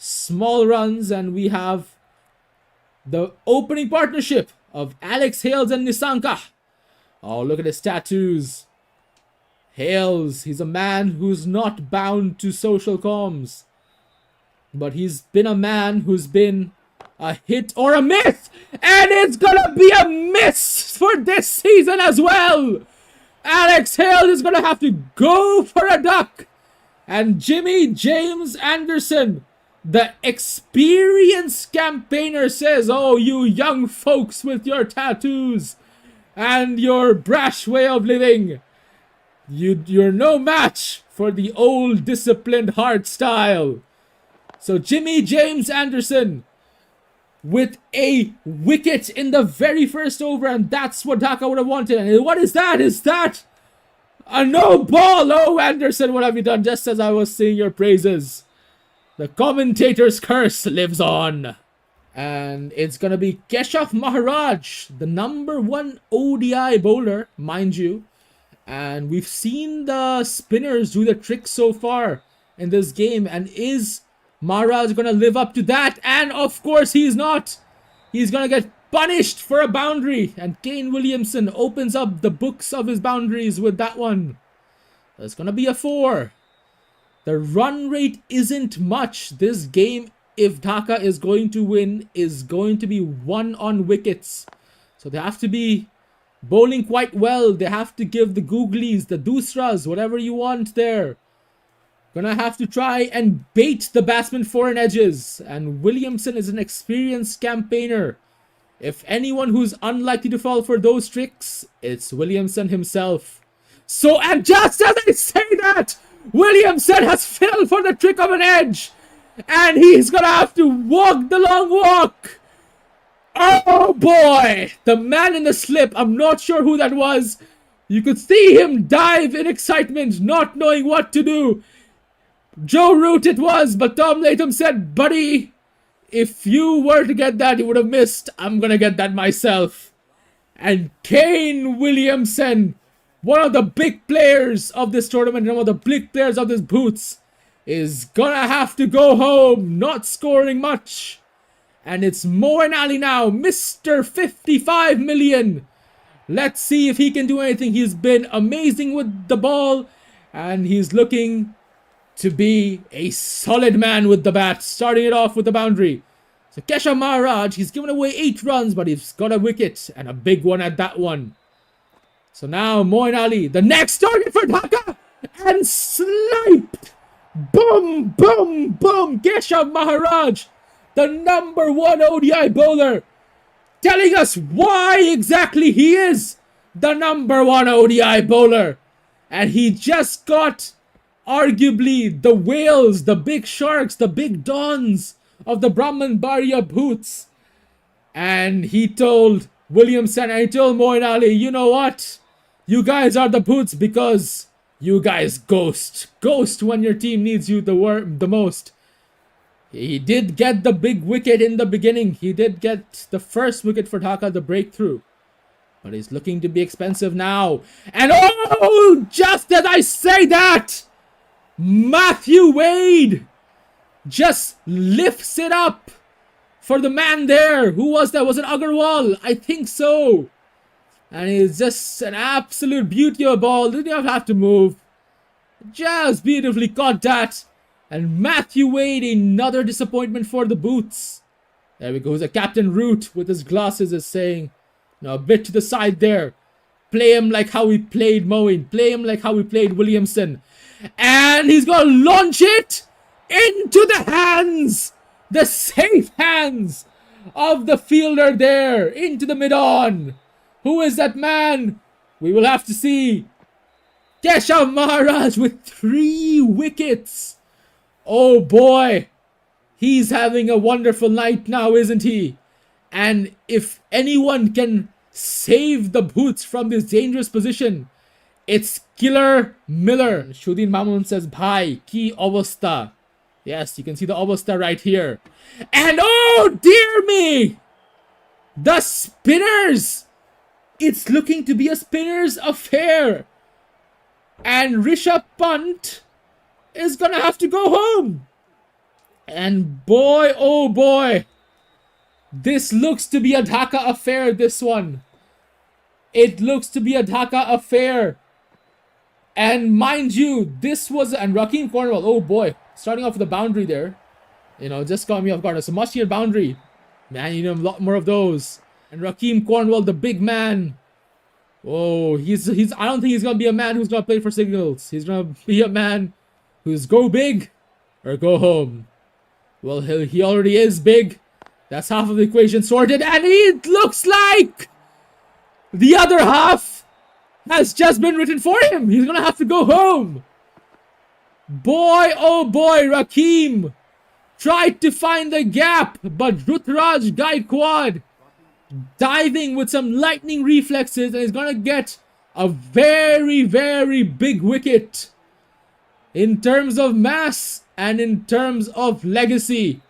small runs, and we have the opening partnership of Alex Hales and Nissanka. Oh, look at his tattoos. Hales, he's a man who's not bound to social comms. But he's been a man who's been a hit or a miss. And it's gonna be a miss for this season as well. Alex Hales is gonna have to go for a duck. And Jimmy James Anderson, the experienced campaigner, says, oh, you young folks with your tattoos and your brash way of living, you're no match for the old disciplined hard style. So Jimmy James Anderson with a wicket in the very first over, and that's what Dhaka would have wanted. And what is that? Is that a no ball? Oh, Anderson, what have you done? Just as I was singing your praises. The commentator's curse lives on. And it's going to be Keshav Maharaj, the #1 ODI bowler, mind you. And we've seen the spinners do the trick so far in this game. And is Maharaj going to live up to that? And of course he's not. He's going to get punished for a boundary. And Kane Williamson opens up the books of his boundaries with that one. It's going to be a 4. The run rate isn't much. This game, if Dhaka is going to win, is going to be won on wickets. So they have to be bowling quite well. They have to give the googlies, the doosras, whatever you want there. Gonna have to try and bait the batsman foreign edges. And Williamson is an experienced campaigner. If anyone who's unlikely to fall for those tricks, it's Williamson himself. So, and just as I say that, Williamson has fell for the trick of an edge. And he's gonna have to walk the long walk. Oh boy! The man in the slip, I'm not sure who that was. You could see him dive in excitement, not knowing what to do. Joe Root it was, but Tom Latham said, buddy, if you were to get that, you would have missed. I'm gonna get that myself. And Kane Williamson, one of the big players of this tournament, and one of the big players of this boots, is gonna have to go home, not scoring much. And it's Moeen Ali now, Mr. 55 million. Let's see if he can do anything. He's been amazing with the ball, and he's looking to be a solid man with the bat, starting it off with the boundary. So Keshav Maharaj, he's given away 8 runs, but he's got a wicket, and a big one at that one. So now Moeen Ali, the next target for Dhaka, and sniped. Boom, boom, boom. Keshav Maharaj, the #1 ODI bowler, telling us why exactly he is the #1 ODI bowler. And he just got arguably the whales, the big sharks, the big dons of the Brahmanbaria boots. And he told Williamson, and he told Moeen Ali, you know what? You guys are the boots because you guys ghost. Ghost when your team needs you the most. He did get the big wicket in the beginning. He did get the first wicket for Dhaka, the breakthrough. But he's looking to be expensive now. And oh, just as I say that, Matthew Wade just lifts it up for the man there. Who was that? Was it Agarwal? I think so. And it's just an absolute beauty of a ball. Didn't even have to move. Just beautifully caught that. And Matthew Wade, another disappointment for the boots. There we go. The Captain Root with his glasses is saying, no, a bit to the side there. Play him like how we played Moeen. Play him like how we played Williamson. And he's going to launch it into the hands, the safe hands of the fielder there, into the mid-on. Who is that man? We will have to see. Keshav Maharaj with 3 wickets. Oh boy, he's having a wonderful night now, isn't he? And if anyone can save the boots from this dangerous position, it's Killer Miller. Shudin Mamun says, Bhai, ki avastha. Yes, you can see the avastha right here. And oh dear me, the spinners. It's looking to be a spinner's affair. And Rishabh Pant is gonna have to go home. And boy, oh boy, this looks to be a Dhaka affair, this one. It looks to be a Dhaka affair. And mind you, this was... And Raheem Cornwall, oh boy, starting off with a boundary there. You know, just caught me off guard. It's a much-needed boundary. Man, you know, a lot more of those. And Raheem Cornwall, the big man. Oh, he's. I don't think he's gonna be a man who's gonna play for Signals. He's gonna be a man who's go big or go home. Well, he already is big. That's half of the equation sorted, and it looks like the other half has just been written for him. He's gonna have to go home. Boy, oh boy, Raheem tried to find the gap, but Ruturaj Gaikwad diving with some lightning reflexes, and is gonna get a very, very big wicket in terms of mass and in terms of legacy.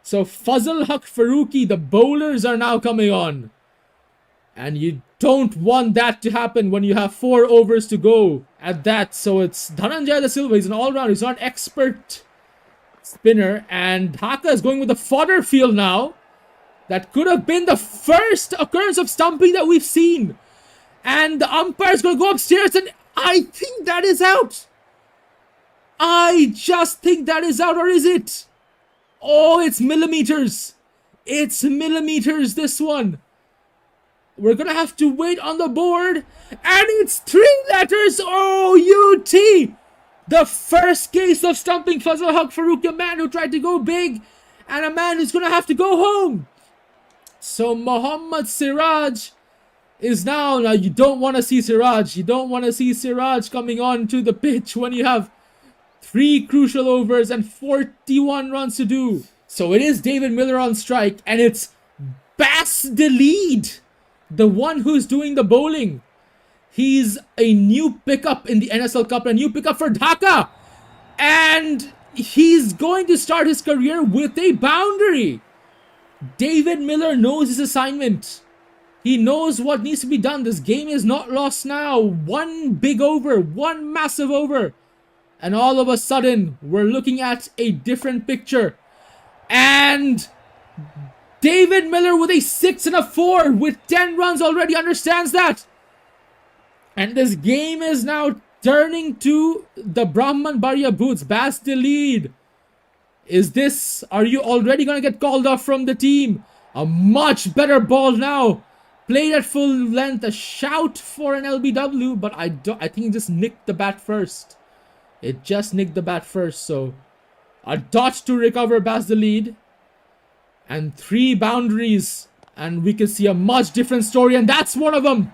So Fazal Haq Farooqi, the bowlers are now coming on. And you don't want that to happen when you have 4 overs to go at that. So it's Dhananjaya De Silva. He's an all-rounder. He's not an expert spinner. And Dhaka is going with the fodder field now. That could have been the first occurrence of stumping that we've seen. And the umpire's going to go upstairs, and I think that is out. I just think that is out, or is it? Oh, it's millimeters. It's millimeters, this one. We're going to have to wait on the board. And it's 3 letters. O-U-T. The first case of stumping Fazal Haq Farooqi, a man who tried to go big. And a man who's going to have to go home. So Mohammad Siraj is now you don't want to see Siraj. You don't want to see Siraj coming on to the pitch when you have 3 crucial overs and 41 runs to do. So it is David Miller on strike, and it's Bas Delede, the one who's doing the bowling. He's a new pickup in the NSL Cup, a new pickup for Dhaka. And he's going to start his career with a boundary. David Miller knows his assignment. He knows what needs to be done. This game is not lost now. 1 big over, 1 massive over. And all of a sudden, we're looking at a different picture. And David Miller with a 6 and a 4 with 10 runs already understands that. And this game is now turning to the Brahmanbaria boots. Bas Delede. Are you already going to get called off from the team? A much better ball now. Played at full length. A shout for an LBW, but I think it just nicked the bat first. It just nicked the bat first, so a dot to recover Bas Delede. And 3 boundaries. And we can see a much different story, and that's one of them.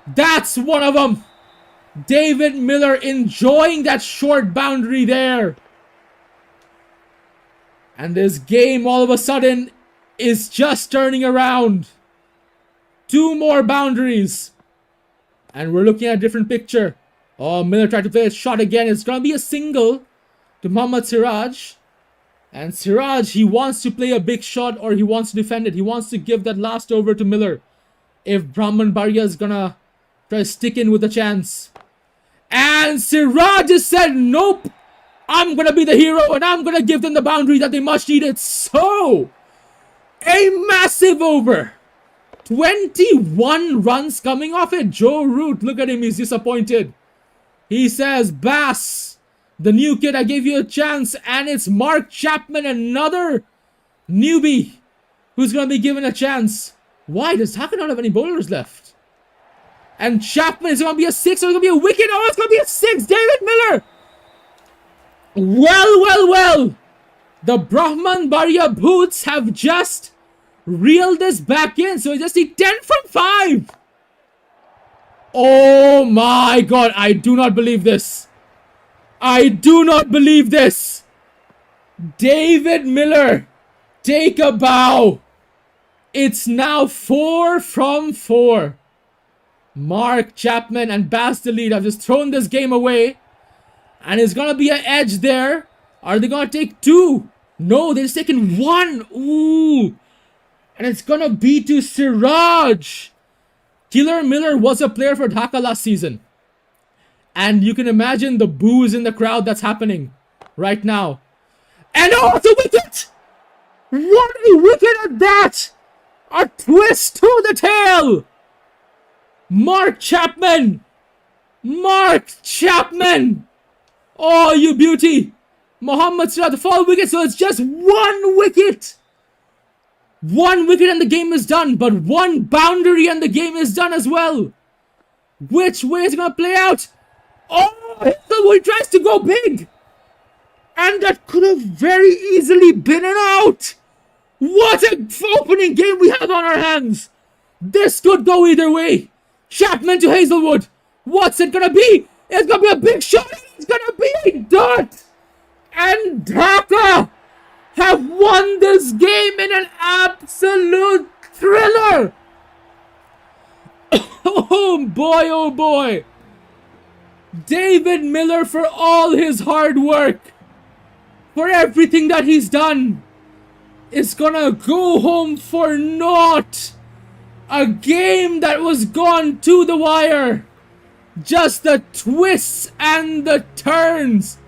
That's one of them. David Miller enjoying that short boundary there. And this game all of a sudden is just turning around. 2 more boundaries. And we're looking at a different picture. Oh, Miller tried to play a shot again. It's going to be a single to Mohammad Siraj. And Siraj, he wants to play a big shot, or he wants to defend it. He wants to give that last over to Miller. If Brahmanbaria is going to try to stick in with a chance. And Siraj just said, nope. I'm going to be the hero, and I'm going to give them the boundary that they much needed. So, a massive over. 21 runs coming off it. Joe Root, look at him. He's disappointed. He says, Bass, the new kid, I gave you a chance. And it's Mark Chapman, another newbie who's going to be given a chance. Why does Dhaka not have any bowlers left? And Chapman is going to be a 6, or it's going to be a wicket. Oh, it's going to be a 6. David Miller. Well. The Brahmanbaria boots have just reeled this back in. So it's just a 10 from 5. Oh my God. I do not believe this. I do not believe this. David Miller, take a bow. It's now 4 from 4. Mark Chapman and Bas Delede have just thrown this game away. And it's going to be an edge there. Are they going to take 2? No, they're just taking 1. Ooh. And it's going to be to Siraj. Killer Miller was a player for Dhaka last season. And you can imagine the boos in the crowd that's happening right now. And oh, the wicket! What a wicket at that! A twist to the tail! Mark Chapman! Mark Chapman! Oh, you beauty! Mohammad Siraj, the fall wicket, so it's just one wicket! One wicket and the game is done, but one boundary and the game is done as well. Which way is it going to play out? Oh, Hazelwood tries to go big. And that could have very easily been an out. What an opening game we have on our hands. This could go either way. Chapman to Hazelwood. What's it going to be? It's going to be a big shot. It's going to be a dot. And Dhaka have won this game in an absolute thriller. Oh boy, oh boy. David Miller, for all his hard work, for everything that he's done, is gonna go home for naught. A game that was gone to the wire. Just the twists and the turns